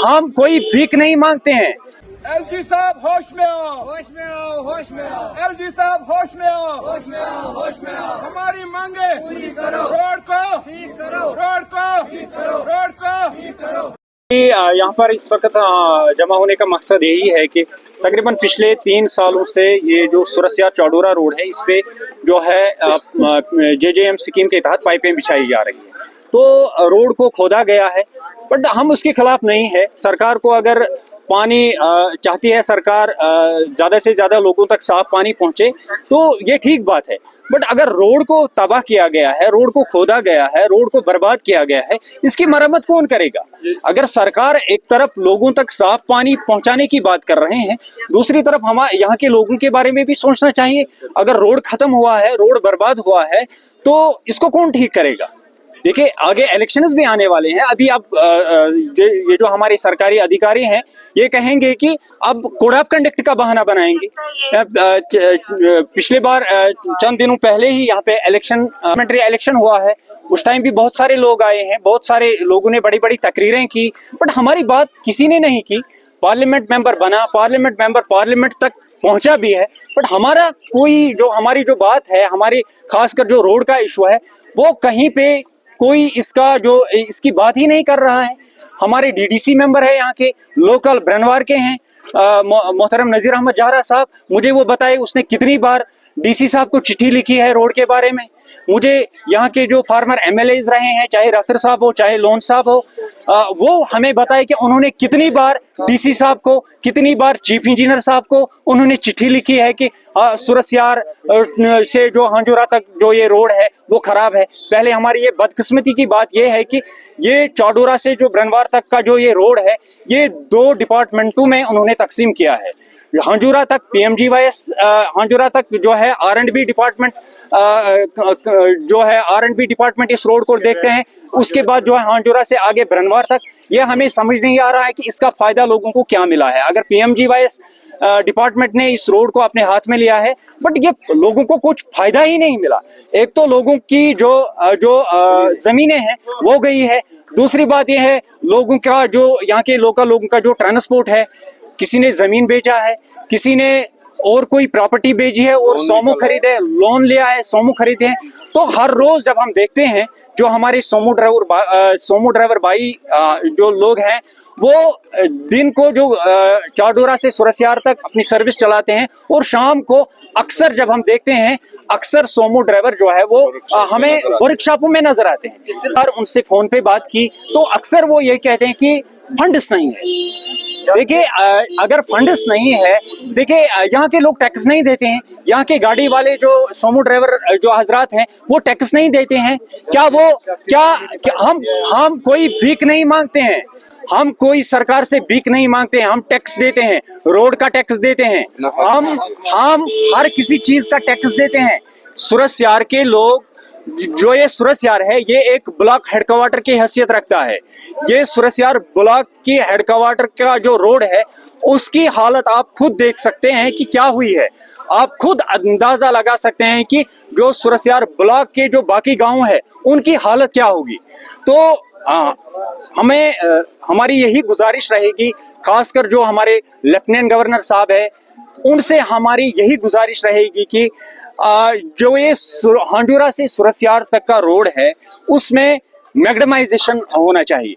हम कोई भीख नहीं मांगते हैं। एलजी साहब होश में आओ, होश में आओ, होश में आओ, एलजी साहब होश में आओ, होश में आओ, होश में आओ। हमारी मांगे पूरी करो, रोड को ठीक करो, रोड को ठीक करो, रोड को ठीक करो। यहाँ पर इस वक्त जमा होने का मकसद यही है कि तकरीबन पिछले 3 सालों से ये जो सुरसियार चौडोरा रोड है, इस पे जो है जेजेएम स्कीम के तहत पाइपें बिछाई जा रही है। तो रोड को खोदा गया है, बट हम उसके खिलाफ नहीं है। सरकार को अगर पानी चाहती है, सरकार ज़्यादा से ज़्यादा लोगों तक साफ पानी पहुँचे, तो ये ठीक बात है। बट अगर रोड को तबाह किया गया है, रोड को खोदा गया है, रोड को बर्बाद किया गया है, इसकी मरम्मत कौन करेगा? अगर सरकार एक तरफ लोगों तक साफ पानी पहुंचाने की बात कर रहे हैं, दूसरी तरफ हमारे यहाँ के लोगों के बारे में भी सोचना चाहिए। अगर रोड खत्म हुआ है, रोड बर्बाद हुआ है, तो इसको कौन ठीक करेगा? देखिए, आगे इलेक्शंस भी आने वाले हैं। अभी अब ये जो हमारे सरकारी अधिकारी हैं, ये कहेंगे कि अब कोड ऑफ कंडक्ट का बहाना बनाएंगे। पिछले बार चंद दिनों पहले ही यहाँ पे इलेक्शन हुआ है, उस टाइम भी बहुत सारे लोग आए हैं, बहुत सारे लोगों ने बड़ी बड़ी तकरीरें की, बट हमारी बात किसी ने नहीं की। पार्लियामेंट मेंबर बना, पार्लियामेंट मेंबर पार्लियामेंट तक पहुंचा भी है, बट हमारी जो बात है, हमारी खासकर जो रोड का इशू है, वो कहीं पे कोई इसकी बात ही नहीं कर रहा है। हमारे डीडीसी मेंबर है, यहाँ के लोकल ब्रनवार के हैं, मोहतरम नजीर अहमद जहरा साहब, मुझे वो बताए उसने कितनी बार डीसी साहब को चिट्ठी लिखी है रोड के बारे में। मुझे यहाँ के जो फार्मर एमएलएज रहे हैं, चाहे रख्तर साहब हो, चाहे लोन साहब हो, वो हमें बताए कि उन्होंने कितनी बार डीसी साहब को, कितनी बार चीफ इंजीनियर साहब को उन्होंने चिट्ठी लिखी है कि सुरसियार से जो हांजोरा तक जो ये रोड है वो खराब है। पहले हमारी ये बदकिस्मती की बात ये है कि ये चौडोरा से जो ब्रनवार तक का जो ये रोड है, ये 2 डिपार्टमेंटों में उन्होंने तकसीम किया है। हांजोरा तक PMGYS, हांजोरा तक जो है R&B डिपार्टमेंट, जो है R&B डिपार्टमेंट इस रोड को देखते हैं। उसके बाद जो है हांजोरा से आगे ब्रनवार तक, ये हमें समझ नहीं आ रहा है कि इसका फायदा लोगों को क्या मिला है। अगर PMGYS डिपार्टमेंट ने इस रोड को अपने हाथ में लिया है, बट ये लोगों को कुछ फायदा ही नहीं मिला। एक तो लोगों की जो जमीनें हैं वो गई है, दूसरी बात यह है लोगों का जो यहाँ के लोकल लोगों का जो ट्रांसपोर्ट है, किसी ने जमीन बेचा है, किसी ने और कोई प्रॉपर्टी बेची है और सोमो खरीदे, लोन लिया है, सोमो खरीदे हैं। तो हर रोज जब हम देखते हैं जो हमारे सोमो ड्राइवर भाई जो लोग हैं, वो दिन को जो चौडोरा से सुरसियार तक अपनी सर्विस चलाते हैं, और शाम को अक्सर जब हम देखते हैं, अक्सर सोमो ड्राइवर जो है वो हमें वर्कशॉपों में नजर आते हैं। इस बार उनसे फोन पे बात की तो अक्सर वो ये कहते हैं कि फंड्स नहीं है। देखिए, अगर फंड्स नहीं है, देखिए यहाँ के लोग टैक्स नहीं देते हैं, यहाँ के गाड़ी वाले जो सोमो ड्राइवर जो हजरात हैं वो टैक्स नहीं देते हैं। क्या हम कोई भीख नहीं मांगते हैं, हम कोई सरकार से भीख नहीं मांगते हैं, हम टैक्स देते हैं, रोड का टैक्स देते हैं, हम हर किसी चीज का टैक्स देते हैं। सुरसियार के लोग, जो ये सुरसियार है, ये एक ब्लॉक हेडक्वार्टर की हैसियत रखता है। ये सुरसियार ब्लॉक की हेडक्वार्टर का जो रोड है, उसकी हालत आप खुद देख सकते हैं कि क्या हुई है। आप खुद अंदाजा लगा सकते हैं कि जो सुरसियार ब्लॉक के जो बाकी गांव है उनकी हालत क्या होगी। तो हमारी यही गुजारिश रहेगी, खासकर जो हमारे लेफ्टिनेंट गवर्नर साहब है, उनसे हमारी यही गुजारिश रहेगी कि जो ये हांजोरा से सुरसियार तक का रोड है, उसमें मैग्नेमाइजेशन होना चाहिए।